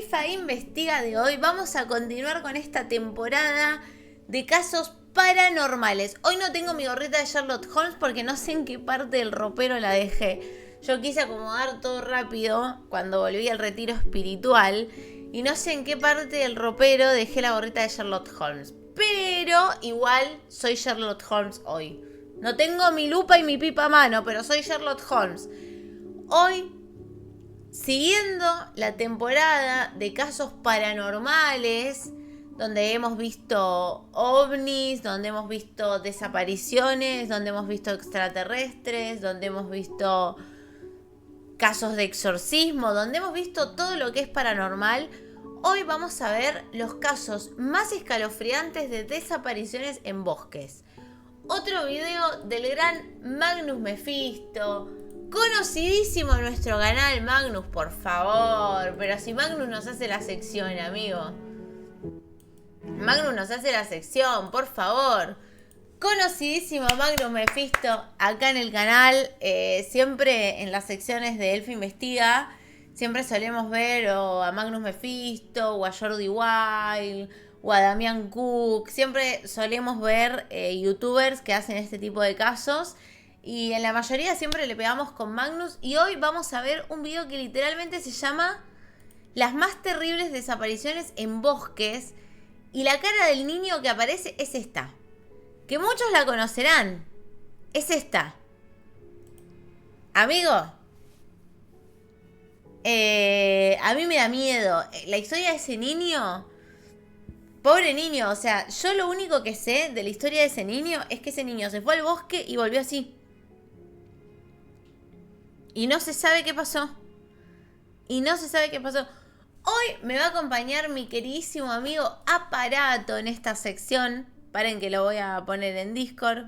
Elfa Investiga de hoy vamos a continuar con esta temporada de casos paranormales. Hoy no tengo mi gorrita de Sherlock Holmes porque no sé en qué parte del ropero la dejé. Yo quise acomodar todo rápido cuando volví al retiro espiritual y no sé en qué parte del ropero dejé la gorrita de Sherlock Holmes. Pero igual soy Sherlock Holmes hoy. No tengo mi lupa y mi pipa a mano, pero soy Sherlock Holmes. Hoy, siguiendo la temporada de casos paranormales, donde hemos visto ovnis, donde hemos visto desapariciones, donde hemos visto extraterrestres, donde hemos visto casos de exorcismo, donde hemos visto todo lo que es paranormal, hoy vamos a ver los casos más escalofriantes de desapariciones en bosques. Otro video del gran Magnus Mephisto, conocidísimo en nuestro canal. Magnus, por favor, pero si Magnus nos hace la sección, amigo. Magnus nos hace la sección, por favor. Conocidísimo Magnus Mephisto acá en el canal. Siempre en las secciones de Elfa Investiga siempre solemos ver o a Magnus Mephisto o a Jordi Wild o a Damián Cook. Siempre solemos ver youtubers que hacen este tipo de casos y en la mayoría siempre le pegamos con Magnus. Y hoy vamos a ver un video que literalmente se llama Las más terribles desapariciones en bosques. Y la cara del niño que aparece es esta, que muchos la conocerán. Es esta. Amigo, a mí me da miedo. La historia de ese niño, pobre niño, o sea, yo lo único que sé de la historia de ese niño es que ese niño se fue al bosque y volvió así. Y no se sabe qué pasó. Y no se sabe qué pasó. Hoy me va a acompañar mi queridísimo amigo Aparato en esta sección. Paren que lo voy a poner en Discord.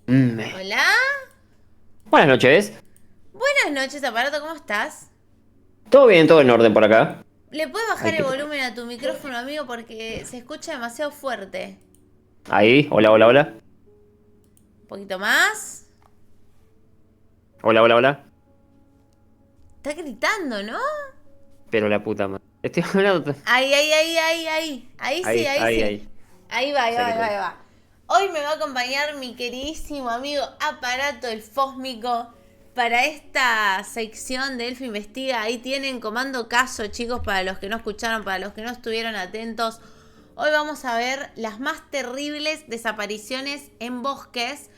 Hola. Buenas noches. Buenas noches, Aparato, ¿cómo estás? Todo bien, todo en orden por acá. ¿Le puedes bajar el volumen a tu micrófono, amigo? Porque se escucha demasiado fuerte. Ahí, hola, hola, hola. Un poquito más. Hola, hola, hola. Está gritando, ¿no? Pero la puta madre. Estoy hablando. Ahí. Ahí sí, ahí sí. Ahí va. Hoy me va a acompañar mi queridísimo amigo Aparato el Fósmico para esta sección de Elfa Investiga. Ahí tienen Comando Caso, chicos, para los que no escucharon, para los que no estuvieron atentos. Hoy vamos a ver las más terribles desapariciones en bosques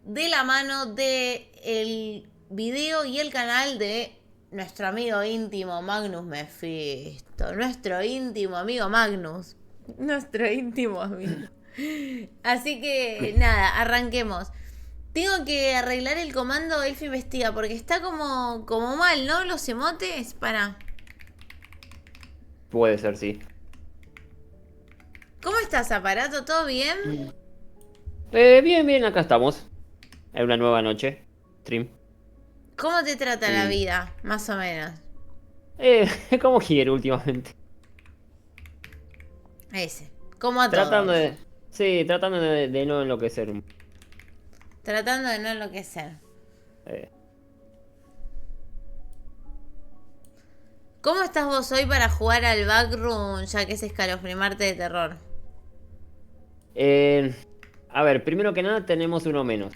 de la mano de el video y el canal de nuestro amigo íntimo Magnus Mephisto. Nuestro íntimo amigo Magnus. Nuestro íntimo amigo. Así que nada, arranquemos. Tengo que arreglar el comando Elfa Investiga porque está como mal, ¿no? Los emotes, para. Puede ser, sí. ¿Cómo estás, Aparato? ¿Todo bien? Bien, bien, acá estamos. En una nueva noche. Stream. ¿Cómo te trata la vida, más o menos? Como quiero últimamente. Ese. Como a todos. Tratando de. Sí, tratando de no enloquecer. Tratando de no enloquecer. ¿Cómo estás vos hoy para jugar al Backroom, ya que es escalofrimarte de terror? A ver, primero que nada tenemos uno menos.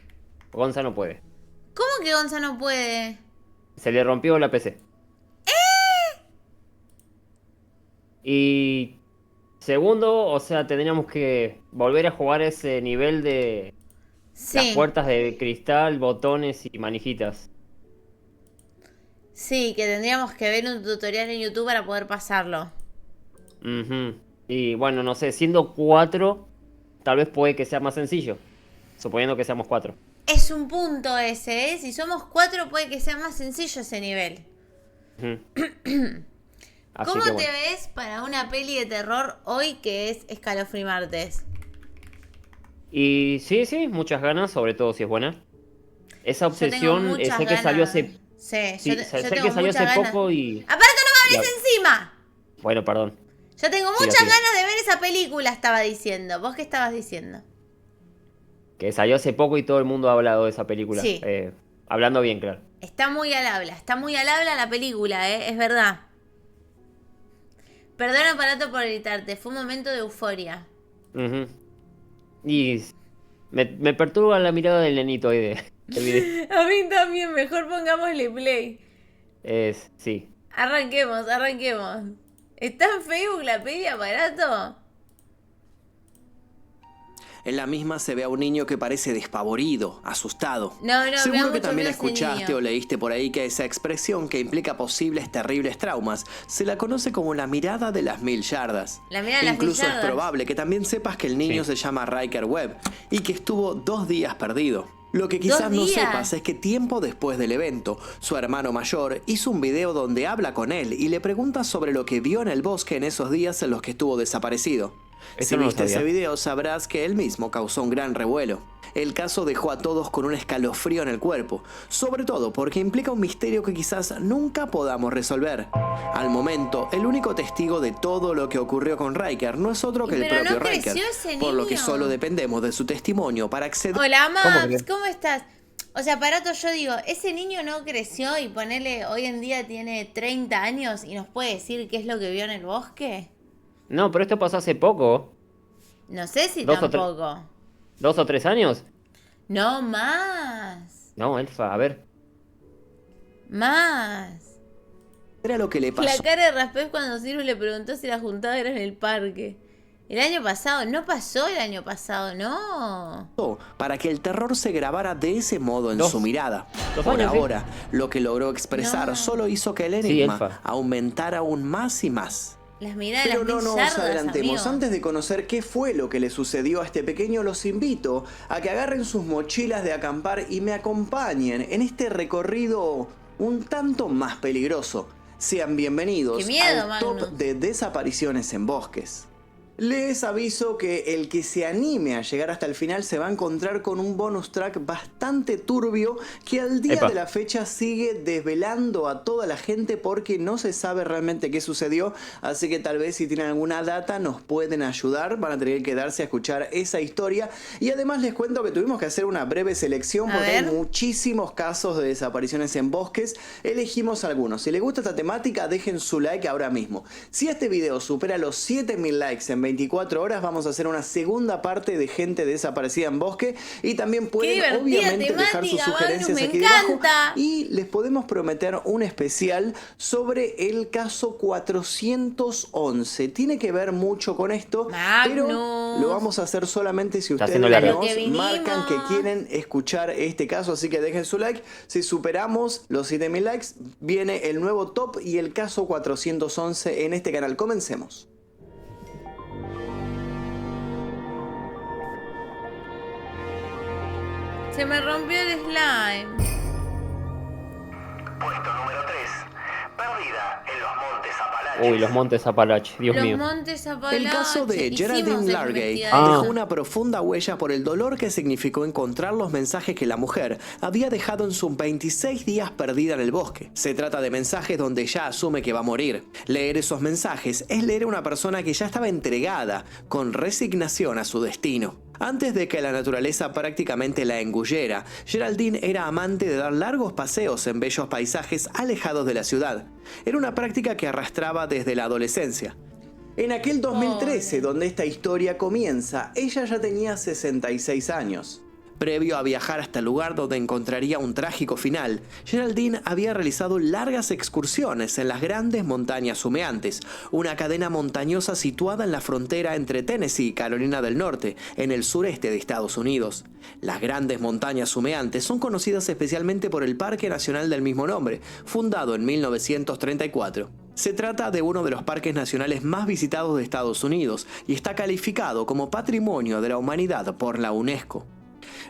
Gonza no puede. ¿Cómo que Gonza no puede? Se le rompió la PC. Y segundo, o sea, tendríamos que volver a jugar ese nivel de las Sí, puertas de cristal, botones y manijitas. sí, que tendríamos que ver un tutorial en YouTube para poder pasarlo. Ujú. Y bueno, no sé, siendo 4, tal vez puede que sea más sencillo. Suponiendo que seamos 4. Es un punto ese, ¿eh? Si somos 4 puede que sea más sencillo ese nivel. Así ¿Cómo que te bueno. ves para una peli de terror hoy que es Escalofrimartes? Y sí, sí, muchas ganas, sobre todo si es buena. Esa Yo tengo obsesión, muchas sé que salió ganas. hace. Sí, Sí, yo sé tengo que salió muchas hace ganas. poco y. ¡Aparato, no me y hables encima! Bueno, perdón. Yo tengo Siga, muchas siga. ganas de ver esa película, estaba diciendo. ¿Vos qué estabas diciendo? Que salió hace poco y todo el mundo ha hablado de esa película. Sí. Hablando bien, claro. Está muy al habla la película, es verdad. Perdona, Aparato, por gritarte, fue un momento de euforia. Ujú. Y me perturba la mirada del nenito ahí del video. A mí también, mejor pongámosle play. Sí. Arranquemos. ¿Está en Facebook la peli, Aparato? En la misma se ve a un niño que parece despavorido, asustado. No, me da Seguro mucho que también miedo ese escuchaste niño. o leíste por ahí que esa expresión que implica posibles terribles traumas se la conoce como la mirada de las 1000 yardas. La mirada de las 1000 Incluso es yardas. probable que también sepas que el niño se llama Riker Webb y que estuvo 2 días perdido. Lo que quizás no días. sepas es que tiempo después del evento, su hermano mayor hizo un video donde habla con él y le pregunta sobre lo que vio en el bosque en esos días en los que estuvo desaparecido. Eso Si no lo viste sabía. ese video sabrás que él mismo causó un gran revuelo. El caso dejó a todos con un escalofrío en el cuerpo, sobre todo porque implica un misterio que quizás nunca podamos resolver. Al momento, el único testigo de todo lo que ocurrió con Riker no es otro que el Pero propio no Riker, creció ese por lo que niño. solo dependemos de su testimonio para acceder. Hola, Max, ¿Cómo que? ¿cómo estás? O sea, Aparato, yo digo, ese niño no creció y ponele, hoy en día tiene 30 años y nos puede decir qué es lo que vio en el bosque. No, pero esto pasó hace poco. No sé si 2 o 3 tampoco. 2 o 3 años. No, más. No, Elfa, a ver. Más. Era lo que le La pasó cara de Raspés cuando Cyrus le preguntó si la juntada era en el parque. El año pasado, no pasó el año pasado, no. para que el terror se grabara de ese modo en 2 su mirada. 2 Por años, sí. ahora, lo que logró expresar No. solo hizo que el Sí, enigma Elfa. aumentara aún más y más. Las miradas de Pero las no 1000 nos yardas, adelantemos. amigo. Antes de conocer qué fue lo que le sucedió a este pequeño, los invito a que agarren sus mochilas de acampar y me acompañen en este recorrido un tanto más peligroso. Sean bienvenidos ¡Qué miedo, al top Magnus! de desapariciones en bosques. Les aviso que el que se anime a llegar hasta el final se va a encontrar con un bonus track bastante turbio que al día Epa. de la fecha sigue desvelando a toda la gente porque no se sabe realmente qué sucedió, así que tal vez si tienen alguna data nos pueden ayudar, van a tener que quedarse a escuchar esa historia y además les cuento que tuvimos que hacer una breve selección A porque hay ver. muchísimos casos de desapariciones en bosques, elegimos algunos. Si les gusta esta temática dejen su like ahora mismo. Si este video supera los 7000 likes en 24 horas vamos a hacer una segunda parte de gente desaparecida en bosque y también pueden divertida obviamente dejar sus temática, sugerencias Magnus, me aquí debajo encanta. y les podemos prometer un especial sobre el caso 411. Tiene que ver mucho con esto, pero Magnus. lo vamos a hacer solamente si Está ustedes haciendo larga. nos Lo que vinimos. marcan que quieren escuchar este caso, así que dejen su like. Si superamos los 7000 likes, viene el nuevo top y el caso 411 en este canal. Comencemos. Se me rompió el slime. Puesto número 3. Perdida en los Montes Apalaches. Uy, los Montes Apalaches, Dios Los mío. Montes Apalaches. El caso de Hicimos Geraldine esa Largate investigación. dejó una profunda huella por el dolor que significó encontrar los mensajes que la mujer había dejado en sus 26 días perdida en el bosque. Se trata de mensajes donde ya asume que va a morir. Leer esos mensajes es leer a una persona que ya estaba entregada con resignación a su destino. Antes de que la naturaleza prácticamente la engullera, Geraldine era amante de dar largos paseos en bellos paisajes alejados de la ciudad. Era una práctica que arrastraba desde la adolescencia. En aquel 2013, donde esta historia comienza, ella ya tenía 66 años. Previo a viajar hasta el lugar donde encontraría un trágico final, Geraldine había realizado largas excursiones en las grandes montañas humeantes, una cadena montañosa situada en la frontera entre Tennessee y Carolina del Norte, en el sureste de Estados Unidos. Las grandes montañas humeantes son conocidas especialmente por el Parque Nacional del mismo nombre, fundado en 1934. Se trata de uno de los parques nacionales más visitados de Estados Unidos y está calificado como Patrimonio de la Humanidad por la UNESCO.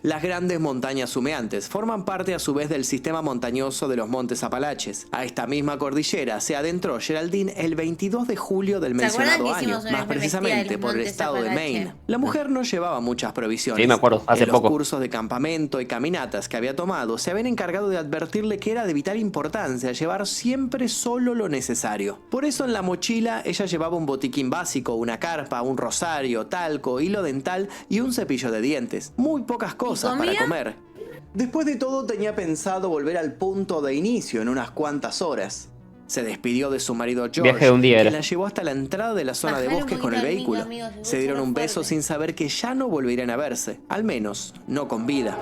Las grandes montañas humeantes forman parte a su vez del sistema montañoso de los Montes Apalaches. A esta misma cordillera se adentró Geraldine el 22 de julio del ¿Se acuerdan mencionado que año, hicimos una más precisamente investigación por el de los estado de Montes Maine. Apalaches? La mujer no llevaba muchas provisiones. Sí, me acuerdo, hace En los poco. cursos de campamento y caminatas que había tomado, se habían encargado de advertirle que era de vital importancia llevar siempre solo lo necesario. Por eso en la mochila ella llevaba un botiquín básico, una carpa, un rosario, talco, hilo dental y un cepillo de dientes. Muy pocas cosas para comía? comer. Después de todo tenía pensado volver al punto de inicio en unas cuantas horas. Se despidió de su marido George, Viaje de un día quien era. la llevó hasta la entrada de la zona de Bajale un bosques con poquito el al vehículo. micro, amigo, se Se dieron escucha un más beso fuerte. sin saber que ya no volverían a verse, al menos no con vida.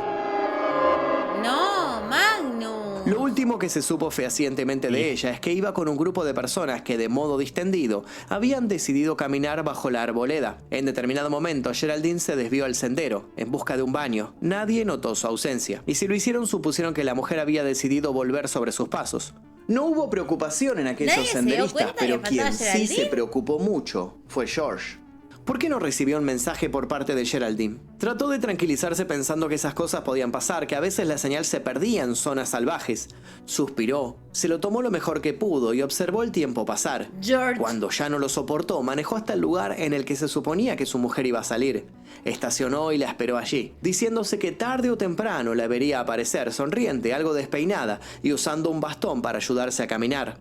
No, Magnus. Lo último que se supo fehacientemente de ella es que iba con un grupo de personas que de modo distendido habían decidido caminar bajo la arboleda. En determinado momento Geraldine se desvió al sendero en busca de un baño. Nadie notó su ausencia y si lo hicieron supusieron que la mujer había decidido volver sobre sus pasos. No hubo preocupación en aquellos Nadie se dio senderistas, cuenta pero que quien faltaba sí se Geraldine. preocupó mucho fue George. ¿Por qué no recibió un mensaje por parte de Geraldine? Trató de tranquilizarse pensando que esas cosas podían pasar, que a veces la señal se perdía en zonas salvajes. Suspiró, se lo tomó lo mejor que pudo y observó el tiempo pasar. George. Cuando ya no lo soportó, manejó hasta el lugar en el que se suponía que su mujer iba a salir. Estacionó y la esperó allí, diciéndose que tarde o temprano la vería aparecer, sonriente, algo despeinada y usando un bastón para ayudarse a caminar.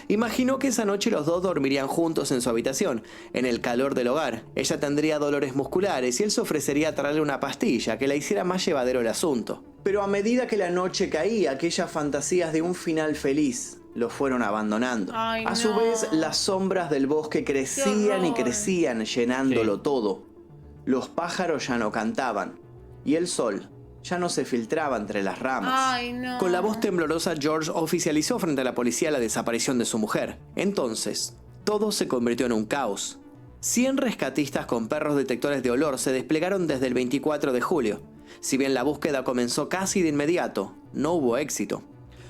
Imaginó que esa noche los dos dormirían juntos en su habitación, en el calor del hogar. Ella tendría dolores musculares y él se ofrecería a traerle una pastilla que la hiciera más llevadero el asunto. Pero a medida que la noche caía, aquellas fantasías de un final feliz lo fueron abandonando. Ay, a su no. vez, las sombras del bosque crecían y horror. crecían, llenándolo Sí. todo. Los pájaros ya no cantaban y el sol ya no se filtraba entre las ramas. Ay, no. Con la voz temblorosa, George oficializó frente a la policía la desaparición de su mujer. Entonces, todo se convirtió en un caos. 100 rescatistas con perros detectores de olor se desplegaron desde el 24 de julio. Si bien la búsqueda comenzó casi de inmediato, no hubo éxito.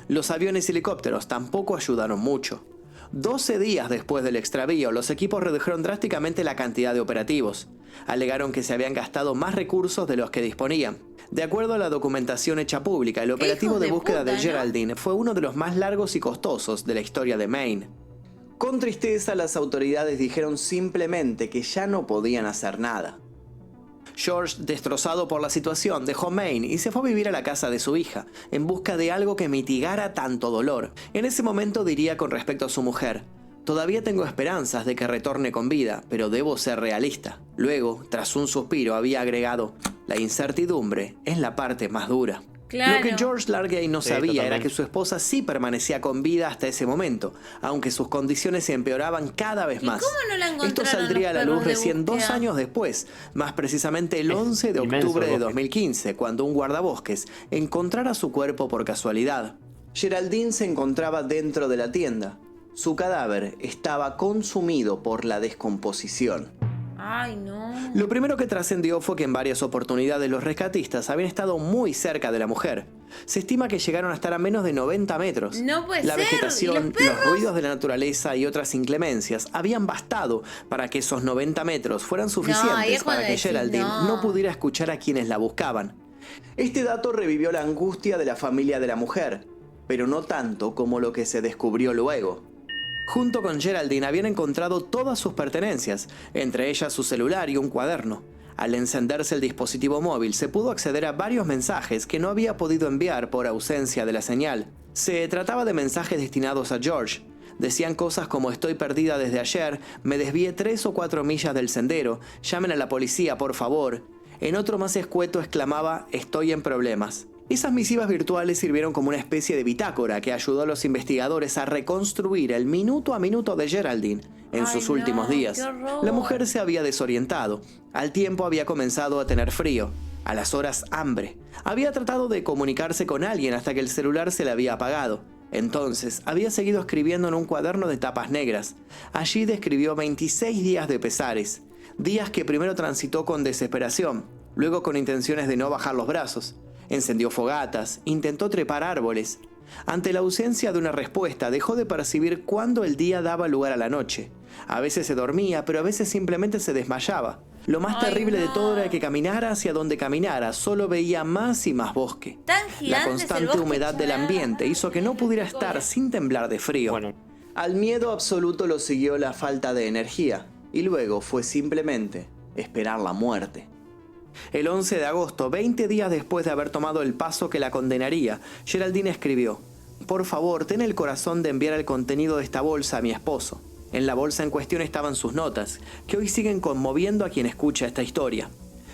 Los aviones y helicópteros tampoco ayudaron mucho. 12 días después del extravío, los equipos redujeron drásticamente la cantidad de operativos. Alegaron que se habían gastado más recursos de los que disponían. De acuerdo a la documentación hecha pública, el operativo hijos de de búsqueda puta, de ¿no? Geraldine fue uno de los más largos y costosos de la historia de Maine. Con tristeza, las autoridades dijeron simplemente que ya no podían hacer nada. George, destrozado por la situación, dejó Maine y se fue a vivir a la casa de su hija, en busca de algo que mitigara tanto dolor. En ese momento diría con respecto a su mujer: todavía tengo esperanzas de que retorne con vida, pero debo ser realista. Luego, tras un suspiro, había agregado: la incertidumbre es la parte más dura. Claro. Lo que George Largay no Sí, sabía era totalmente. que su esposa sí permanecía con vida hasta ese momento, aunque sus condiciones se empeoraban cada vez ¿Y más. cómo no la Esto encontraron saldría a los la luz perros de recién 2 búsqueda? años después, más precisamente el Es 11 de inmenso octubre el de bosque. 2015, cuando un guardabosques encontrara su cuerpo por casualidad. Geraldine se encontraba dentro de la tienda. Su cadáver estaba consumido por la descomposición. Ay, no. Lo primero que trascendió fue que en varias oportunidades los rescatistas habían estado muy cerca de la mujer. Se estima que llegaron a estar a menos de 90 metros. No puede La ser. ¿Y vegetación, los perros? los ruidos de la naturaleza y otras inclemencias habían bastado para que esos 90 metros fueran ahí suficientes es cuando para que decís, Geraldine no. no pudiera escuchar a quienes la buscaban. Este dato revivió la angustia de la familia de la mujer, pero no tanto como lo que se descubrió luego. Junto con Geraldine habían encontrado todas sus pertenencias, entre ellas su celular y un cuaderno. Al encenderse el dispositivo móvil se pudo acceder a varios mensajes que no había podido enviar por ausencia de la señal. Se trataba de mensajes destinados a George. Decían cosas como: estoy perdida desde ayer, me desvié 3 o 4 millas del sendero, llamen a la policía por favor. En otro más escueto exclamaba: estoy en problemas. Esas misivas virtuales sirvieron como una especie de bitácora que ayudó a los investigadores a reconstruir el minuto a minuto de Geraldine en Ay, sus no, últimos días. qué horror. La mujer se había desorientado. Al tiempo había comenzado a tener frío. A las horas, hambre. Había tratado de comunicarse con alguien hasta que el celular se le había apagado. Entonces, había seguido escribiendo en un cuaderno de tapas negras. Allí describió 26 días de pesares. Días que primero transitó con desesperación, luego con intenciones de no bajar los brazos. Encendió fogatas, intentó trepar árboles. Ante la ausencia de una respuesta, dejó de percibir cuándo el día daba lugar a la noche. A veces se dormía, pero a veces simplemente se desmayaba. Lo más Ay, terrible de no. todo era que caminara hacia donde caminara, solo veía más y más bosque. Tan La gigante es el constante bosque, humedad del chaval. ambiente hizo que no pudiera estar sin temblar de frío. Bueno, Al miedo absoluto lo siguió la falta de energía, y luego fue simplemente esperar la muerte. El 11 de agosto, 20 días después de haber tomado el paso que la condenaría, Geraldine escribió: por favor, ten el corazón de enviar el contenido de esta bolsa a mi esposo. En la bolsa en cuestión estaban sus notas, que hoy siguen conmoviendo a quien escucha esta historia.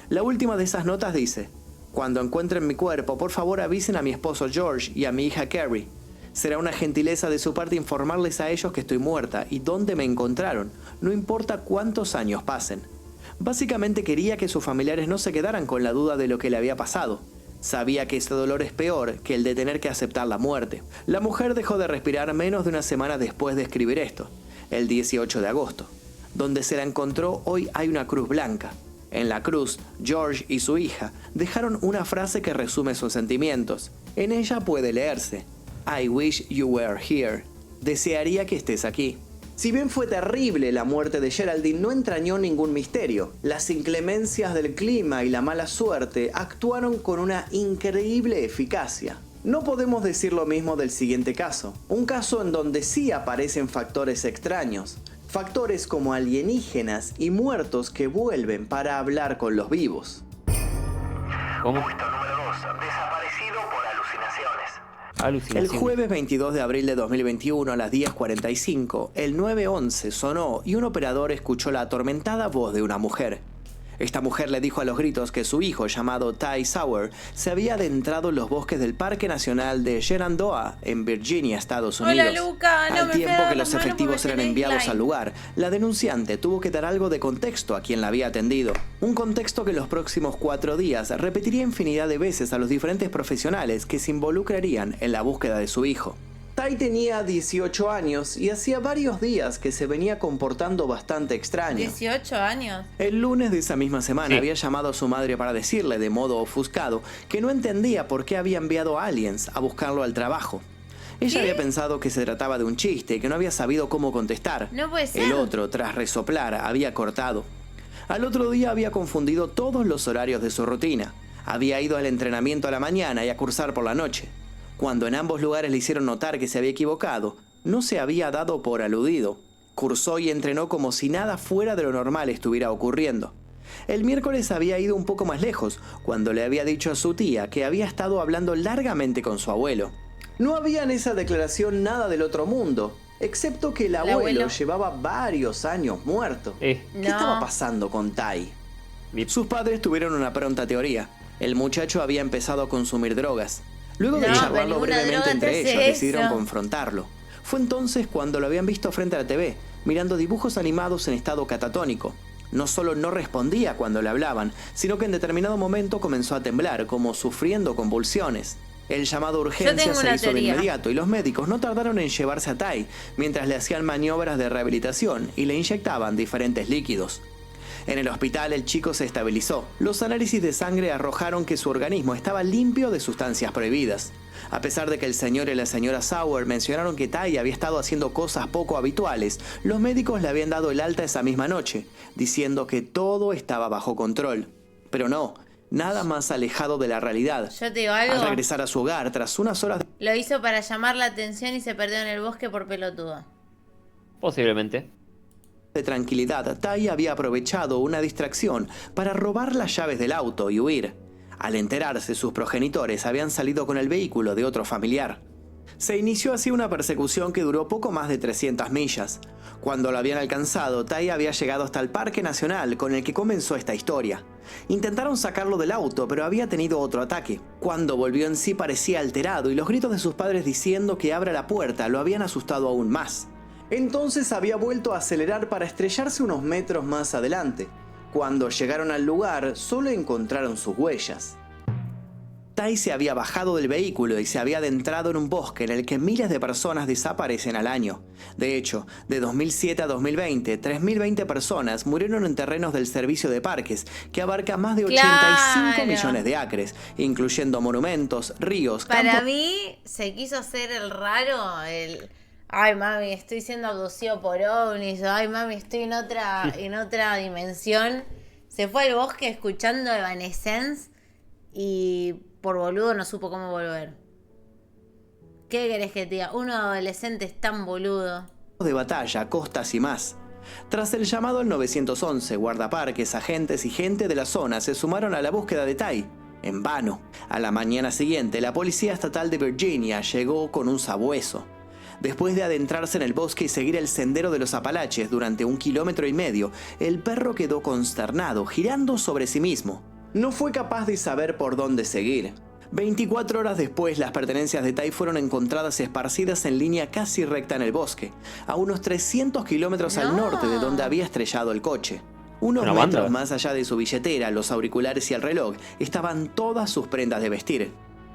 La última de esas notas dice: Cuando encuentren mi cuerpo, por favor avisen a mi esposo George y a mi hija Carrie. Será una gentileza de su parte informarles a ellos que estoy muerta y dónde me encontraron, no importa cuántos años pasen. Básicamente quería que sus familiares no se quedaran con la duda de lo que le había pasado. Sabía que ese dolor es peor que el de tener que aceptar la muerte. La mujer dejó de respirar menos de una semana después de escribir esto, el 18 de agosto. Donde se la encontró hoy hay una cruz blanca. En la cruz, George y su hija dejaron una frase que resume sus sentimientos. En ella puede leerse: I wish you were here. Desearía que estés aquí. Si bien fue terrible, la muerte de Geraldine no entrañó ningún misterio. Las inclemencias del clima y la mala suerte actuaron con una increíble eficacia. No podemos decir lo mismo del siguiente caso. Un caso en donde sí aparecen factores extraños. Factores como alienígenas y muertos que vuelven para hablar con los vivos. ¿Cómo? Puesto número 2. Desaparecido por alucinaciones. El Alucinación. jueves 22 de abril de 2021 a las 10:45, el 911 sonó y un operador escuchó la atormentada voz de una mujer. Esta mujer le dijo a los gritos que su hijo, llamado Ty Sauer, se había adentrado en los bosques del Parque Nacional de Shenandoah, en Virginia, Estados Unidos. Hola, Luca, no Al me tiempo fui a dar que las los manos efectivos porque eran tenés enviados like. al lugar, la denunciante tuvo que dar algo de contexto a quien la había atendido. Un contexto que los próximos 4 días repetiría infinidad de veces a los diferentes profesionales que se involucrarían en la búsqueda de su hijo. Ty tenía 18 años y hacía varios días que se venía comportando bastante extraño. 18 años. El lunes de esa misma semana Sí. había llamado a su madre para decirle, de modo ofuscado, que no entendía por qué había enviado a aliens a buscarlo al trabajo. Ella había pensado que se trataba de un chiste y que no había sabido cómo contestar. No puede ser. El otro, tras resoplar, había cortado. Al otro día había confundido todos los horarios de su rutina. Había ido al entrenamiento a la mañana y a cursar por la noche. Cuando en ambos lugares le hicieron notar que se había equivocado, no se había dado por aludido. Cursó y entrenó como si nada fuera de lo normal estuviera ocurriendo. El miércoles había ido un poco más lejos, cuando le había dicho a su tía que había estado hablando largamente con su abuelo. No había en esa declaración nada del otro mundo, excepto que el abuelo llevaba varios años muerto. ¿Qué No. estaba pasando con Ty? Sus padres tuvieron una pronta teoría. El muchacho había empezado a consumir drogas. Luego de No, charlarlo pero ninguna brevemente droga entre te hace ellos, decidieron eso. confrontarlo. Fue entonces cuando lo habían visto frente a la TV, mirando dibujos animados en estado catatónico. No solo no respondía cuando le hablaban, sino que en determinado momento comenzó a temblar, como sufriendo convulsiones. El llamado a urgencia tengo se una hizo de teoría. inmediato y los médicos no tardaron en llevarse a Ty, mientras le hacían maniobras de rehabilitación y le inyectaban diferentes líquidos. En el hospital el chico se estabilizó. Los análisis de sangre arrojaron que su organismo estaba limpio de sustancias prohibidas. A pesar de que el señor y la señora Sauer mencionaron que Ty había estado haciendo cosas poco habituales, los médicos le habían dado el alta esa misma noche, diciendo que todo estaba bajo control. Pero no, nada más alejado de la realidad. Yo te digo Al algo. regresar a su hogar tras unas horas Lo hizo para llamar la atención y se perdió en el bosque por pelotudo. Posiblemente. de tranquilidad, Ty había aprovechado una distracción para robar las llaves del auto y huir. Al enterarse, sus progenitores habían salido con el vehículo de otro familiar. Se inició así una persecución que duró poco más de 300 millas. Cuando lo habían alcanzado, Ty había llegado hasta el Parque Nacional con el que comenzó esta historia. Intentaron sacarlo del auto, pero había tenido otro ataque. Cuando volvió en sí parecía alterado y los gritos de sus padres diciendo que abra la puerta lo habían asustado aún más. Entonces había vuelto a acelerar para estrellarse unos metros más adelante. Cuando llegaron al lugar, solo encontraron sus huellas. Ty se había bajado del vehículo y se había adentrado en un bosque en el que miles de personas desaparecen al año. De hecho, de 2007 a 2020, 3.020 personas murieron en terrenos del Servicio de Parques, que abarca más de 85 Claro. millones de acres, incluyendo monumentos, ríos, Para campos... mí se quiso hacer el raro, el ay mami, estoy siendo abducido por ovnis, o, ay mami, estoy en otra dimensión. Se fue al bosque escuchando Evanescence y por boludo no supo cómo volver. ¿Qué querés que te diga? Un adolescente es tan boludo. de batalla, costas y más. Tras el llamado al 911, guardaparques, agentes y gente de la zona se sumaron a la búsqueda de Ty. En vano. A la mañana siguiente, la Policía Estatal de Virginia llegó con un sabueso. Después de adentrarse en el bosque y seguir el sendero de los Apalaches durante 1,5 kilómetros, el perro quedó consternado, girando sobre sí mismo. No fue capaz de saber por dónde seguir. 24 horas después, las pertenencias de Tai fueron encontradas esparcidas en línea casi recta en el bosque, a unos 300 kilómetros al norte de donde había estrellado el coche. Unos metros más allá de su billetera, los auriculares y el reloj, estaban todas sus prendas de vestir.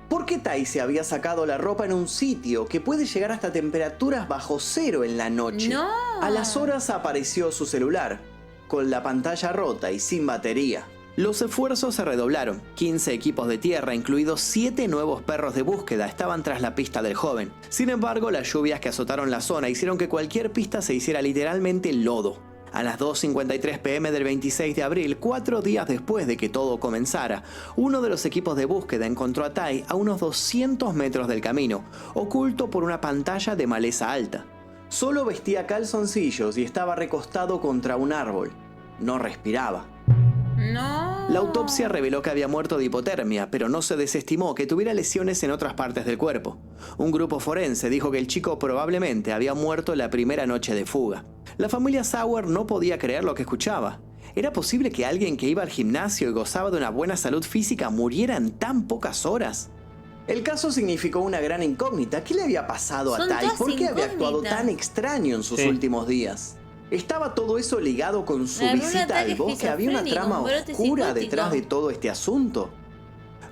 ¿Por qué Tai se había sacado la ropa en un sitio que puede llegar hasta temperaturas bajo cero en la noche? No. A las horas apareció su celular, con la pantalla rota y sin batería. Los esfuerzos se redoblaron. 15 equipos de tierra, incluidos 7 nuevos perros de búsqueda, estaban tras la pista del joven. Sin embargo, las lluvias que azotaron la zona hicieron que cualquier pista se hiciera literalmente lodo. A las 2:53 p.m. del 26 de abril, 4 días después de que todo comenzara, uno de los equipos de búsqueda encontró a Tai a unos 200 metros del camino, oculto por una pantalla de maleza alta. Solo vestía calzoncillos y estaba recostado contra un árbol. No respiraba. No. La autopsia reveló que había muerto de hipotermia, pero no se desestimó que tuviera lesiones en otras partes del cuerpo. Un grupo forense dijo que el chico probablemente había muerto la primera noche de fuga. La familia Sauer no podía creer lo que escuchaba. ¿Era posible que alguien que iba al gimnasio y gozaba de una buena salud física muriera en tan pocas horas? El caso significó una gran incógnita. ¿Qué le había pasado a Tai? ¿Por qué había actuado tan extraño en sus últimos días? ¿Estaba todo eso ligado con su visita al bosque? ¿Había una trama oscura detrás de todo este asunto?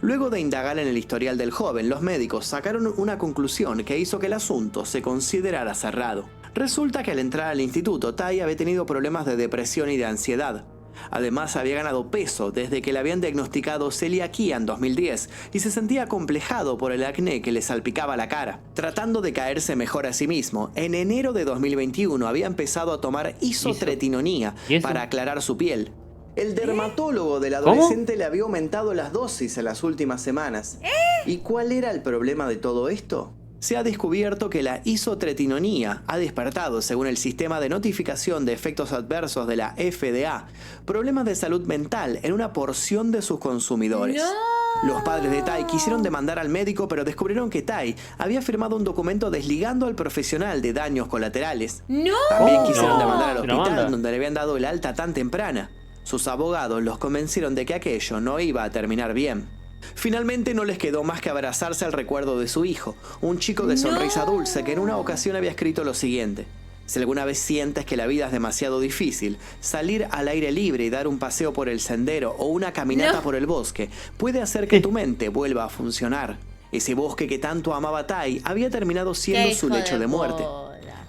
Luego de indagar en el historial del joven, los médicos sacaron una conclusión que hizo que el asunto se considerara cerrado. Resulta que al entrar al instituto, Tai había tenido problemas de depresión y de ansiedad. Además, había ganado peso desde que le habían diagnosticado celiaquía en 2010 y se sentía acomplejado por el acné que le salpicaba la cara. Tratando de caerse mejor a sí mismo, en enero de 2021 había empezado a tomar isotretinoía para aclarar su piel. El dermatólogo del adolescente le había aumentado las dosis en las últimas semanas. ¿Y cuál era el problema de todo esto? Se ha descubierto que la isotretinoía ha despertado, según el sistema de notificación de efectos adversos de la FDA, problemas de salud mental en una porción de sus consumidores. ¡No! Los padres de Tai quisieron demandar al médico, pero descubrieron que Tai había firmado un documento desligando al profesional de daños colaterales. ¡No! También quisieron demandar al hospital donde le habían dado el alta tan temprana. Sus abogados los convencieron de que aquello no iba a terminar bien. Finalmente no les quedó más que abrazarse al recuerdo de su hijo, un chico de sonrisa dulce que en una ocasión había escrito lo siguiente: si alguna vez sientes que la vida es demasiado difícil, salir al aire libre y dar un paseo por el sendero o una caminata por el bosque puede hacer que tu mente vuelva a funcionar. Ese bosque que tanto amaba Tai había terminado siendo su lecho de muerte.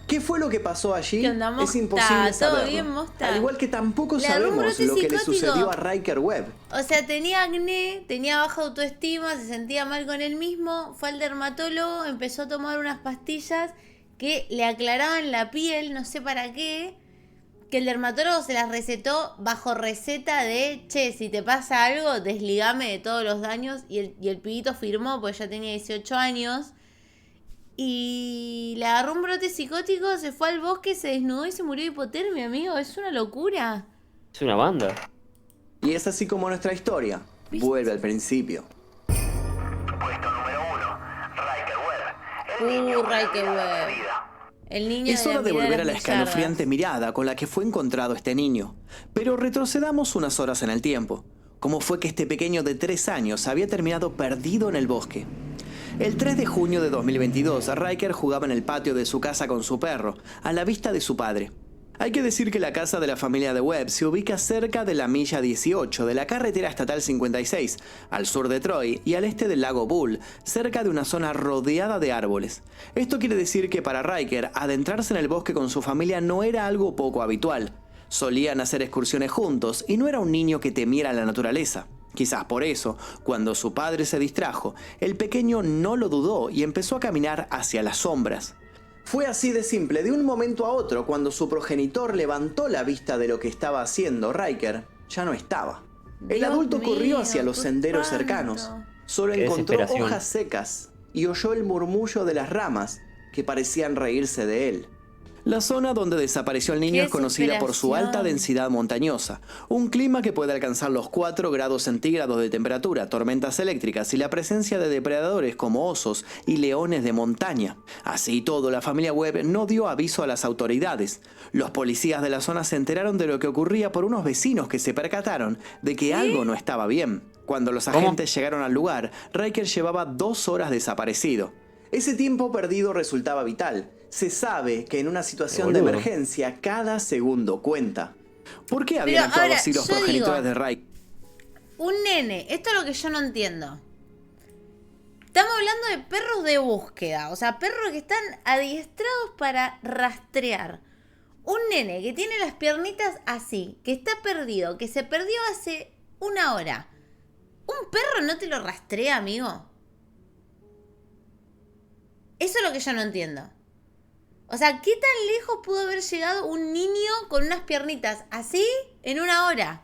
¿Qué fue lo que pasó allí? Es imposible saberlo. Al igual que tampoco sabemos lo que le sucedió a Ryker Webb. O sea, tenía acné, tenía baja autoestima, se sentía mal con él mismo, fue al dermatólogo, empezó a tomar unas pastillas que le aclaraban la piel, no sé para qué, que el dermatólogo se las recetó bajo receta de, che, si te pasa algo, desligame de todos los daños, y el pibito firmó, porque ya tenía 18 años, y le agarró un brote psicótico, se fue al bosque, se desnudó y se murió de hipotermia, amigo. Es una locura. Es una banda. Y es así como nuestra historia vuelve al principio. Puesto número 1, Ryker Webb. El niño con la Ryker mirada Webb. perdida. El niño Es hora de la volver a la las escalofriante mirada con la que fue encontrado este niño. Pero retrocedamos unas horas en el tiempo. ¿Cómo fue que este pequeño de 3 años había terminado perdido en el bosque? El 3 de junio de 2022, Ryker jugaba en el patio de su casa con su perro, a la vista de su padre. Hay que decir que la casa de la familia de Webb se ubica cerca de la milla 18 de la carretera estatal 56, al sur de Troy y al este del lago Bull, cerca de una zona rodeada de árboles. Esto quiere decir que para Ryker, adentrarse en el bosque con su familia no era algo poco habitual. Solían hacer excursiones juntos y no era un niño que temiera la naturaleza. Quizás por eso, cuando su padre se distrajo, el pequeño no lo dudó y empezó a caminar hacia las sombras. Fue así de simple, de un momento a otro, cuando su progenitor levantó la vista de lo que estaba haciendo, Ryker ya no estaba. El adulto corrió hacia los senderos cercanos. Solo encontró hojas secas y oyó el murmullo de las ramas que parecían reírse de él. La zona donde desapareció el niño es conocida por su alta densidad montañosa, un clima que puede alcanzar los 4 grados centígrados de temperatura, tormentas eléctricas y la presencia de depredadores como osos y leones de montaña. Así y todo, la familia Webb no dio aviso a las autoridades. Los policías de la zona se enteraron de lo que ocurría por unos vecinos que se percataron de que algo no estaba bien. Cuando los ¿Cómo? agentes llegaron al lugar, Riker llevaba 2 horas desaparecido. Ese tiempo perdido resultaba vital. Se sabe que en una situación de Boludo. emergencia cada segundo cuenta. ¿Por qué habían Pero actuado ahora, así los yo progenitores digo- de Riker? Un nene, esto es lo que yo no entiendo. Estamos hablando de perros de búsqueda, o sea, perros que están adiestrados para rastrear. Un nene que tiene las piernitas así, que está perdido, que se perdió hace 1 hora. ¿Un perro no te lo rastrea, amigo? Eso es lo que yo no entiendo. O sea, ¿qué tan lejos pudo haber llegado un niño con unas piernitas así en 1 hora?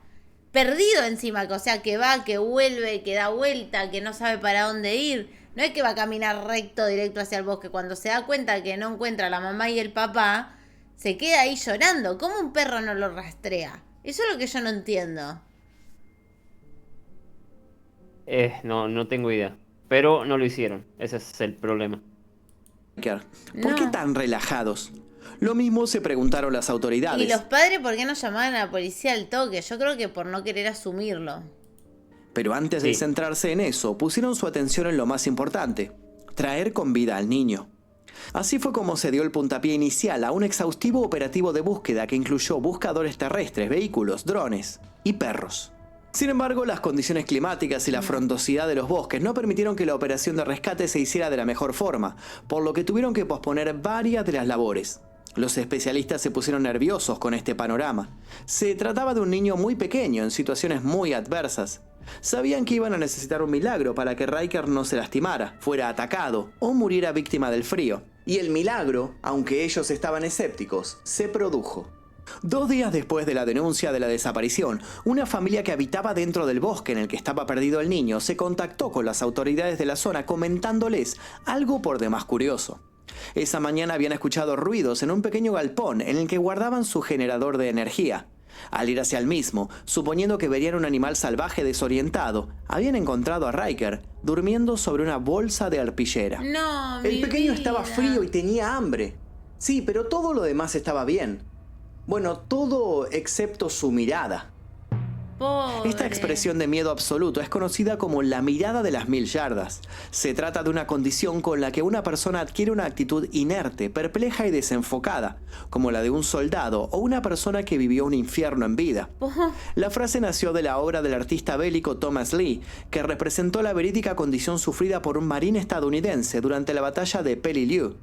Perdido encima, o sea, que va, que vuelve, que da vuelta, que no sabe para dónde ir. No es que va a caminar recto, directo hacia el bosque. Cuando se da cuenta que no encuentra a la mamá y el papá, se queda ahí llorando. ¿Cómo un perro no lo rastrea? Eso es lo que yo no entiendo. No tengo idea. Pero no lo hicieron. Ese es el problema. ¿Por qué No. tan relajados? Lo mismo se preguntaron las autoridades. Y los padres, ¿por qué no llamaban a la policía al toque? Yo creo que por no querer asumirlo. Pero antes de Sí. centrarse en eso, pusieron su atención en lo más importante: traer con vida al niño. Así fue como se dio el puntapié inicial a un exhaustivo operativo de búsqueda que incluyó buscadores terrestres, vehículos, drones y perros. Sin embargo, las condiciones climáticas y la frondosidad de los bosques no permitieron que la operación de rescate se hiciera de la mejor forma, por lo que tuvieron que posponer varias de las labores. Los especialistas se pusieron nerviosos con este panorama. Se trataba de un niño muy pequeño en situaciones muy adversas. Sabían que iban a necesitar un milagro para que Riker no se lastimara, fuera atacado o muriera víctima del frío. Y el milagro, aunque ellos estaban escépticos, se produjo. 2 días después de la denuncia de la desaparición, una familia que habitaba dentro del bosque en el que estaba perdido el niño se contactó con las autoridades de la zona comentándoles algo por demás curioso. Esa mañana habían escuchado ruidos en un pequeño galpón en el que guardaban su generador de energía. Al ir hacia el mismo, suponiendo que verían un animal salvaje desorientado, habían encontrado a Riker durmiendo sobre una bolsa de arpillera. No, El mi pequeño vida. estaba frío y tenía hambre. Sí, pero todo lo demás estaba bien. Bueno, todo excepto su mirada. Pobre. Esta expresión de miedo absoluto es conocida como la mirada de las 1000 yardas. Se trata de una condición con la que una persona adquiere una actitud inerte, perpleja y desenfocada, como la de un soldado o una persona que vivió un infierno en vida. La frase nació de la obra del artista bélico Thomas Lee, que representó la verídica condición sufrida por un marín estadounidense durante la batalla de Peleliu.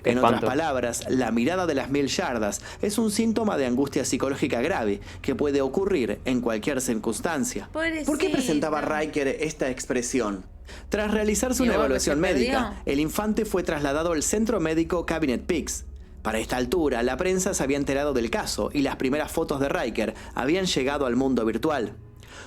Qué En otras espanto. palabras, la mirada de las 1000 yardas es un síntoma de angustia psicológica grave que puede ocurrir en cualquier circunstancia. Pobrecito. ¿Por qué presentaba Riker esta expresión? Tras realizarse una Digo, que evaluación se perdió. médica, el infante fue trasladado al centro médico Cabinet Peaks. Para esta altura, la prensa se había enterado del caso y las primeras fotos de Riker habían llegado al mundo virtual.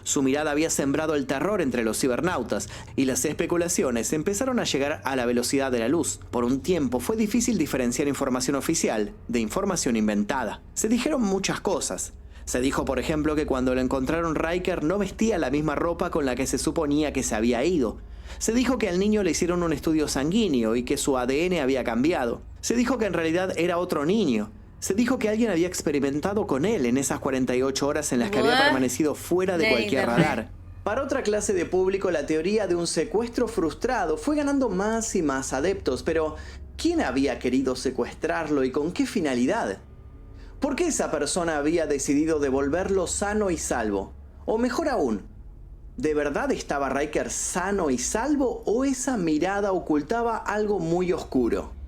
Su mirada había sembrado el terror entre los cibernautas y las especulaciones empezaron a llegar a la velocidad de la luz. Por un tiempo fue difícil diferenciar información oficial de información inventada. Se dijeron muchas cosas. Se dijo, por ejemplo, que cuando lo encontraron Riker no vestía la misma ropa con la que se suponía que se había ido. Se dijo que al niño le hicieron un estudio sanguíneo y que su ADN había cambiado. Se dijo que en realidad era otro niño. Se dijo que alguien había experimentado con él en esas 48 horas en las que había What? permanecido fuera de De cualquier internet. radar. Para otra clase de público, la teoría de un secuestro frustrado fue ganando más y más adeptos, pero ¿quién había querido secuestrarlo y con qué finalidad? ¿Por qué esa persona había decidido devolverlo sano y salvo? O mejor aún, ¿de verdad estaba Riker sano y salvo o esa mirada ocultaba algo muy oscuro?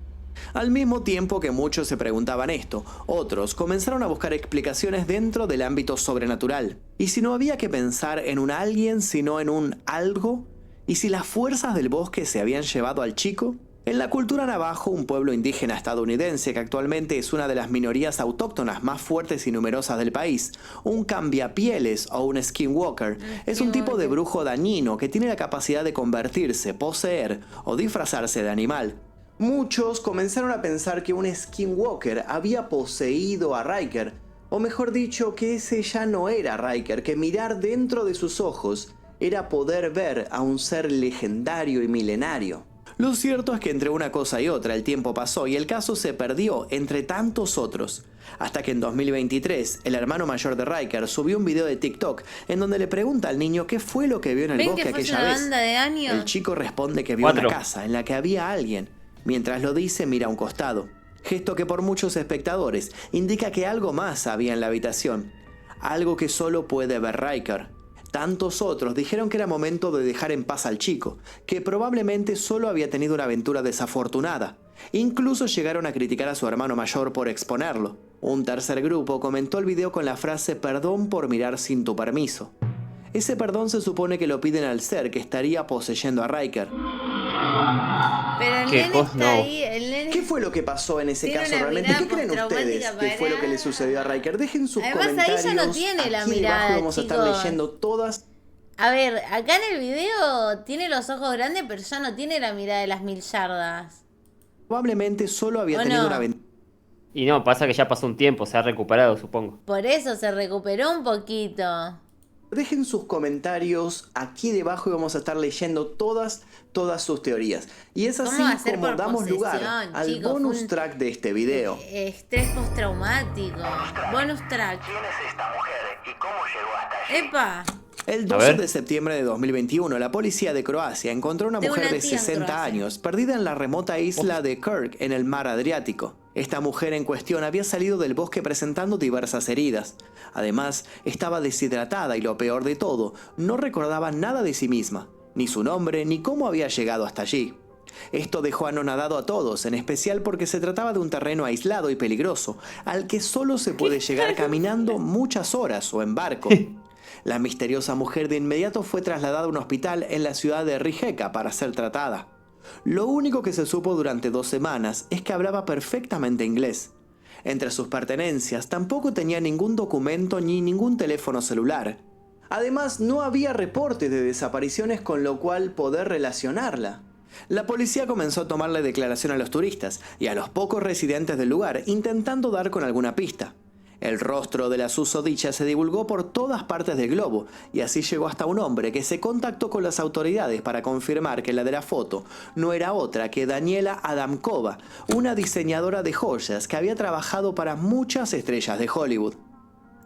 Al mismo tiempo que muchos se preguntaban esto, otros comenzaron a buscar explicaciones dentro del ámbito sobrenatural. ¿Y si no había que pensar en un alguien sino en un algo? ¿Y si las fuerzas del bosque se habían llevado al chico? En la cultura navajo, un pueblo indígena estadounidense que actualmente es una de las minorías autóctonas más fuertes y numerosas del país, un cambiapieles o un skinwalker es un tipo de brujo dañino que tiene la capacidad de convertirse, poseer o disfrazarse de animal. Muchos comenzaron a pensar que un skinwalker había poseído a Riker, o mejor dicho, que ese ya no era Riker, que mirar dentro de sus ojos era poder ver a un ser legendario y milenario. Lo cierto es que entre una cosa y otra el tiempo pasó y el caso se perdió entre tantos otros. Hasta que en 2023 el hermano mayor de Riker subió un video de TikTok en donde le pregunta al niño qué fue lo que vio en el ¿Ven bosque que fue aquella una vez. banda de años? El chico responde que vio 4. una casa en la que había alguien. Mientras lo dice, mira a un costado. Gesto que por muchos espectadores indica que algo más había en la habitación. Algo que solo puede ver Riker. Tantos otros dijeron que era momento de dejar en paz al chico, que probablemente solo había tenido una aventura desafortunada. Incluso llegaron a criticar a su hermano mayor por exponerlo. Un tercer grupo comentó el video con la frase "perdón por mirar sin tu permiso". Ese perdón se supone que lo piden al ser que estaría poseyendo a Riker. Pero el ¿Qué nene cosa? está No. ahí, el nene... ¿Qué fue lo que pasó en ese Tiene caso una realmente? mirada ¿Qué creen ustedes postraumática que fue lo que le parada. sucedió a Riker? Dejen sus Además, ahí comentarios. ya no tiene la aquí mirada, debajo vamos a estar chicos. leyendo todas. A ver, acá en el video tiene los ojos grandes, pero ya no tiene la mirada de las 1000 yardas. Probablemente solo había ¿O tenido no? una aventura. Y no, pasa que ya pasó un tiempo, se ha recuperado, supongo. Por eso se recuperó un poquito. Dejen sus comentarios aquí debajo y vamos a estar leyendo todas sus teorías. Y es así ¿Cómo va a ser como por damos lugar posesión, al chicos? bonus Fue un- track de este video. Estrés postraumático. Bonus track. ¿Quién es esta mujer y cómo llegó hasta allí? ¡Epa! El A 12 ver. de septiembre de 2021, la policía de Croacia encontró a una Tengo mujer una de tía en 60 Croacia. años perdida en la remota isla de Kirk en el mar Adriático. Esta mujer en cuestión había salido del bosque presentando diversas heridas. Además, estaba deshidratada y lo peor de todo, no recordaba nada de sí misma, ni su nombre ni cómo había llegado hasta allí. Esto dejó anonadado a todos, en especial porque se trataba de un terreno aislado y peligroso, al que solo se puede llegar caminando muchas horas o en barco. La misteriosa mujer de inmediato fue trasladada a un hospital en la ciudad de Rijeka para ser tratada. Lo único que se supo durante 2 semanas es que hablaba perfectamente inglés. Entre sus pertenencias tampoco tenía ningún documento ni ningún teléfono celular. Además, no había reportes de desapariciones con lo cual poder relacionarla. La policía comenzó a tomarle declaración a los turistas y a los pocos residentes del lugar, intentando dar con alguna pista. El rostro de la susodicha se divulgó por todas partes del globo y así llegó hasta un hombre que se contactó con las autoridades para confirmar que la de la foto no era otra que Daniela Adamkova, una diseñadora de joyas que había trabajado para muchas estrellas de Hollywood.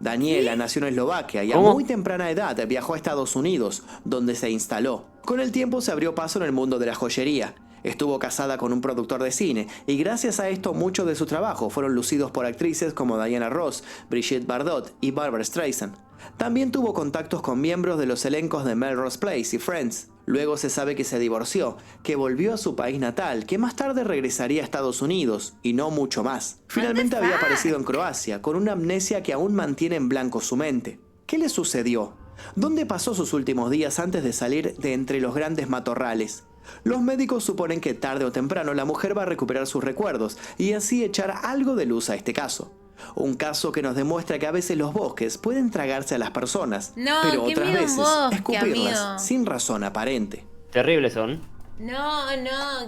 Daniela nació en Eslovaquia y a ¿Cómo? muy temprana edad viajó a Estados Unidos, donde se instaló. Con el tiempo se abrió paso en el mundo de la joyería. Estuvo casada con un productor de cine y gracias a esto muchos de sus trabajos fueron lucidos por actrices como Diana Ross, Brigitte Bardot y Barbra Streisand. También tuvo contactos con miembros de los elencos de Melrose Place y Friends. Luego se sabe que se divorció, que volvió a su país natal, que más tarde regresaría a Estados Unidos y no mucho más. Finalmente había aparecido en Croacia con una amnesia que aún mantiene en blanco su mente. ¿Qué le sucedió? ¿Dónde pasó sus últimos días antes de salir de entre los grandes matorrales? Los médicos suponen que tarde o temprano la mujer va a recuperar sus recuerdos y así echar algo de luz a este caso. Un caso que nos demuestra que a veces los bosques pueden tragarse a las personas, No, pero qué otras miedo un veces bosque, escupirlas amigo. sin razón aparente. Terribles son. No,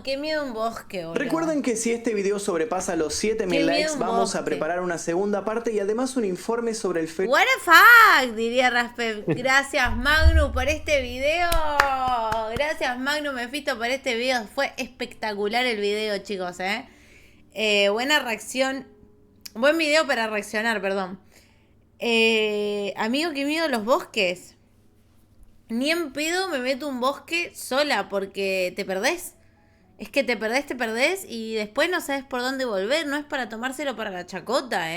qué miedo un bosque, boludo. Recuerden que si este video sobrepasa los 7000 Qué likes, miedo un vamos a bosque. preparar una segunda parte y además un informe sobre el What the fuck, diría Raspe. Gracias Magnu por este video. Gracias Magnu Mephisto por este video. Fue espectacular el video, chicos, buena reacción. Buen video para reaccionar, perdón. Amigo, qué miedo los bosques. Ni en pedo me meto a un bosque sola porque te perdés. Es que te perdés y después no sabes por dónde volver. No es para tomárselo para la chacota,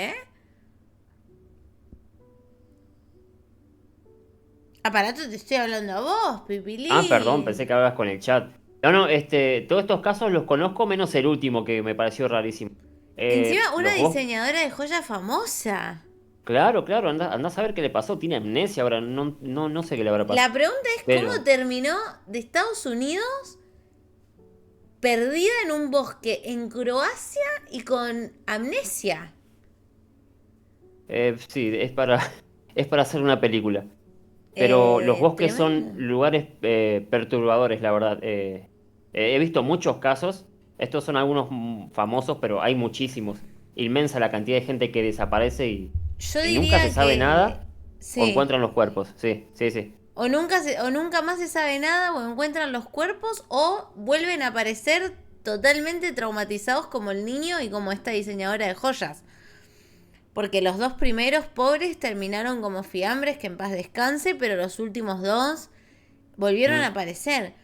Aparato, te estoy hablando a vos, Pipilín. Ah, perdón, pensé que hablabas con el chat. No, todos estos casos los conozco menos el último que me pareció rarísimo. Encima, una los bos- diseñadora de joyas famosa. Claro, anda a saber qué le pasó. Tiene amnesia ahora, no sé qué le habrá pasado. La pregunta es Pero- cómo terminó de Estados Unidos perdida en un bosque en Croacia y con amnesia. Sí, es para hacer una película. Pero los bosques tremendo. son lugares perturbadores, la verdad. He visto muchos casos. Estos son algunos famosos, pero hay muchísimos. Inmensa la cantidad de gente que desaparece y Yo y diría nunca se sabe que- nada Sí. o encuentran los cuerpos. Sí. O nunca más se sabe nada, o encuentran los cuerpos, o vuelven a aparecer totalmente traumatizados como el niño y como esta diseñadora de joyas. Porque los dos primeros pobres terminaron como fiambres, que en paz descanse, pero los últimos dos volvieron a aparecer.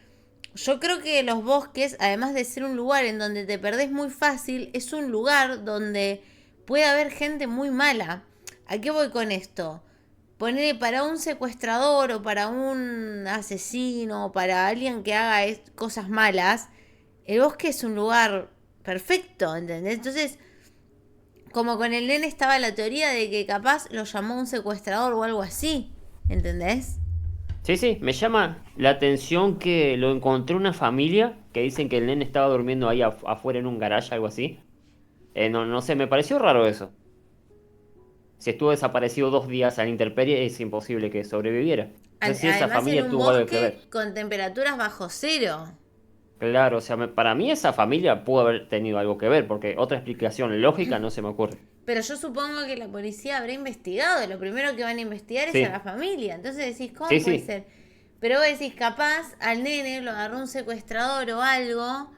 Yo creo que los bosques, además de ser un lugar en donde te perdés muy fácil, es un lugar donde puede haber gente muy mala. ¿A qué voy con esto? Ponerle para un secuestrador o para un asesino o para alguien que haga cosas malas, el bosque es un lugar perfecto, ¿entendés? Entonces, como con el nene estaba la teoría de que capaz lo llamó un secuestrador o algo así, ¿entendés? Sí, sí, me llama la atención que lo encontré una familia que dicen que el nene estaba durmiendo ahí afuera en un garaje, algo así. No, no sé, me pareció raro eso. Si estuvo desaparecido 2 días a la intemperie, es imposible que sobreviviera. No sé si esa Además familia en un tuvo algo que ver. bosque con temperaturas bajo cero. Claro, o sea, para mí esa familia pudo haber tenido algo que ver, porque otra explicación lógica no se me ocurre. Pero yo supongo que la policía habrá investigado. Lo primero que van a investigar es Sí, a la familia. Entonces decís, ¿cómo sí, puede sí. ser? Pero vos decís, capaz al nene lo agarró un secuestrador o algo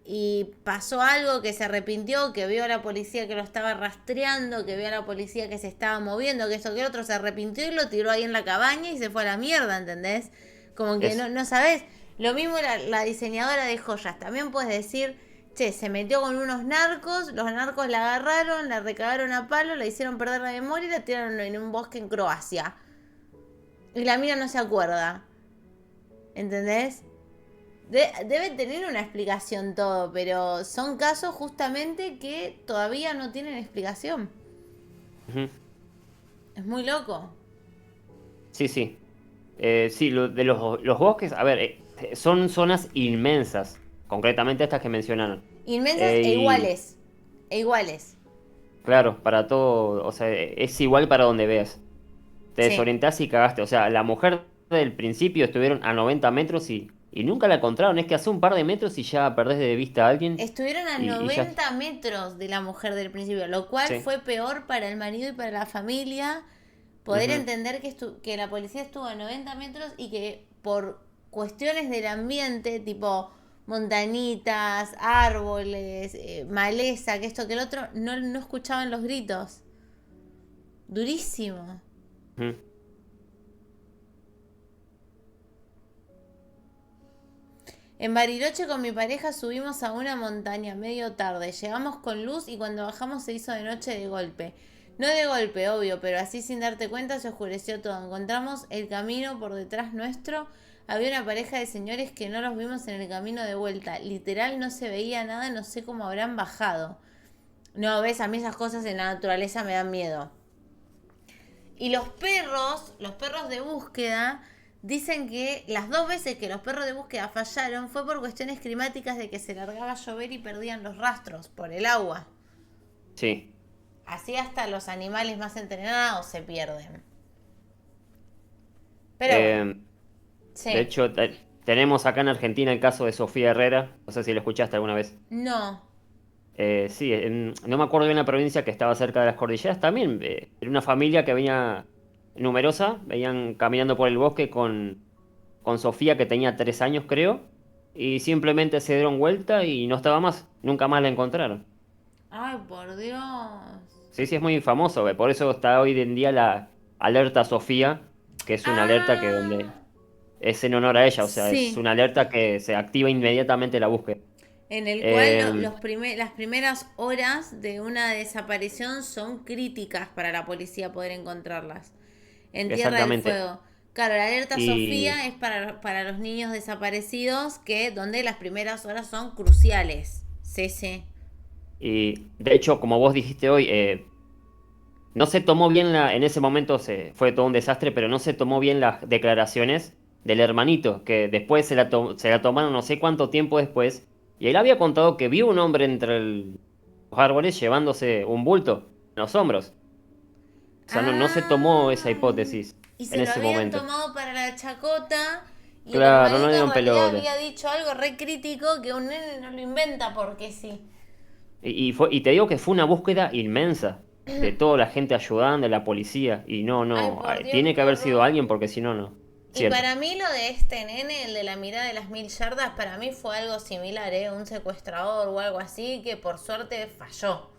y pasó algo, que se arrepintió, que vio a la policía que lo estaba rastreando, que vio a la policía que se estaba moviendo, que esto que el otro, se arrepintió y lo tiró ahí en la cabaña y se fue a la mierda, ¿entendés? Como que Es, no sabés. Lo mismo la diseñadora de joyas. También puedes decir, che, se metió con unos narcos, los narcos la agarraron, la recagaron a palo, la hicieron perder la memoria y la tiraron en un bosque en Croacia. Y la mina no se acuerda. ¿Entendés? Debe tener una explicación todo, pero son casos justamente que todavía no tienen explicación. ujú. Es muy loco. Sí, sí. Sí, lo de los bosques, a ver, son zonas inmensas, concretamente estas que mencionaron. Inmensas e Y iguales. E iguales. claro, para todo, o sea, es igual para donde veas. Te Sí. desorientás y cagaste. O sea, la mujer del principio estuvieron a 90 metros y nunca la encontraron. Es que hace un par de metros y ya perdés de vista a alguien Estuvieron a y ya. 90 metros de la mujer del principio, lo cual Sí. fue peor para el marido y para la familia poder Ujú. entender que la policía estuvo a 90 metros y que por cuestiones del ambiente, tipo montañitas, árboles, maleza, que esto, que el otro, no escuchaban los gritos. Durísimo. Ujú. En Bariloche con mi pareja subimos a una montaña medio tarde. Llegamos con luz y cuando bajamos se hizo de noche de golpe. No de golpe, obvio, pero así sin darte cuenta se oscureció todo. Encontramos el camino por detrás nuestro. Había una pareja de señores que no los vimos en el camino de vuelta. Literal no se veía nada, no sé cómo habrán bajado. No, ves, a mí esas cosas en la naturaleza me dan miedo. Y los perros de búsqueda, dicen que las 2 veces que los perros de búsqueda fallaron fue por cuestiones climáticas de que se largaba a llover y perdían los rastros por el agua. Sí. Así hasta los animales más entrenados se pierden. Pero bueno, De sí. hecho, tenemos acá en Argentina el caso de Sofía Herrera. No sé si lo escuchaste alguna vez. No. Sí, no me acuerdo bien la provincia que estaba cerca de las cordilleras. También era una familia que venía numerosa. Venían caminando por el bosque con Sofía, que tenía 3 años, creo. Y simplemente se dieron vuelta y no estaba más. Nunca más la encontraron. Ay, por Dios. Sí, sí, es muy famoso. Por eso está hoy en día la alerta Sofía, que es una alerta que donde Ah, es en honor a ella. O sea, es sí. una alerta que se activa inmediatamente la búsqueda. En el cual Eh, las primeras horas de una desaparición son críticas para la policía poder encontrarlas. En Tierra del exactamente. Fuego. Claro, la alerta Y Sofía es para los niños desaparecidos, que donde las primeras horas son cruciales. Sí, sí. Y de hecho, como vos dijiste hoy, no se tomó bien en ese momento fue todo un desastre, pero no se tomó bien las declaraciones del hermanito, que después se la tomaron no sé cuánto tiempo después, y él había contado que vio un hombre entre los árboles llevándose un bulto en los hombros. O sea, no se tomó esa Ah, hipótesis y en se lo ese habían momento. tomado para la chacota y el Claro, no le hermanito en dieron realidad pelota. había dicho algo re crítico que un nene no lo inventa porque sí. Y te digo que fue una búsqueda inmensa de toda la gente ayudando, de la policía, y no, Ay, no, por Dios, tiene que qué haber sido horror. alguien porque si no, no. Y Cierto. para mí lo de este nene, el de la mirada de las 1000 yardas, para mí fue algo similar, un secuestrador o algo así que por suerte falló.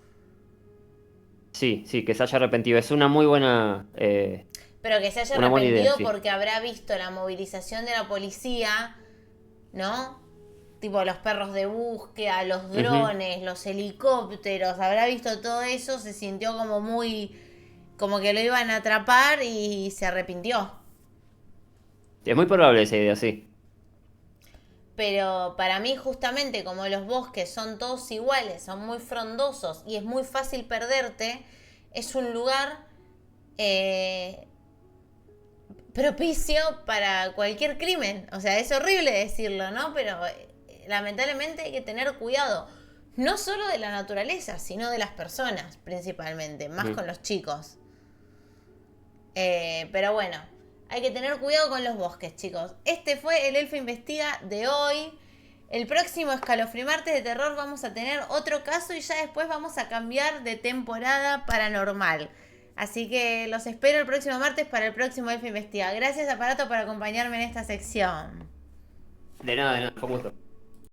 Sí, sí, que se haya arrepentido. Es una muy buena... Pero que se haya Una buena idea, arrepentido sí. porque habrá visto la movilización de la policía, ¿no? Tipo los perros de búsqueda, los drones, los helicópteros, habrá visto todo eso, se sintió como muy... como que lo iban a atrapar y se arrepintió. Es muy probable esa idea, sí. Pero para mí justamente como los bosques son todos iguales, son muy frondosos y es muy fácil perderte, es un lugar propicio para cualquier crimen. O sea, es horrible decirlo, ¿no? Pero lamentablemente hay que tener cuidado. No solo de la naturaleza, sino de las personas principalmente, más con los chicos. Pero bueno, hay que tener cuidado con los bosques, chicos. Este fue el Elfo Investiga de hoy. El próximo Escalofrimartes de Terror vamos a tener otro caso y ya después vamos a cambiar de temporada paranormal. Así que los espero el próximo martes para el próximo Elfo Investiga. Gracias, Aparato, por acompañarme en esta sección. De nada, fue un gusto.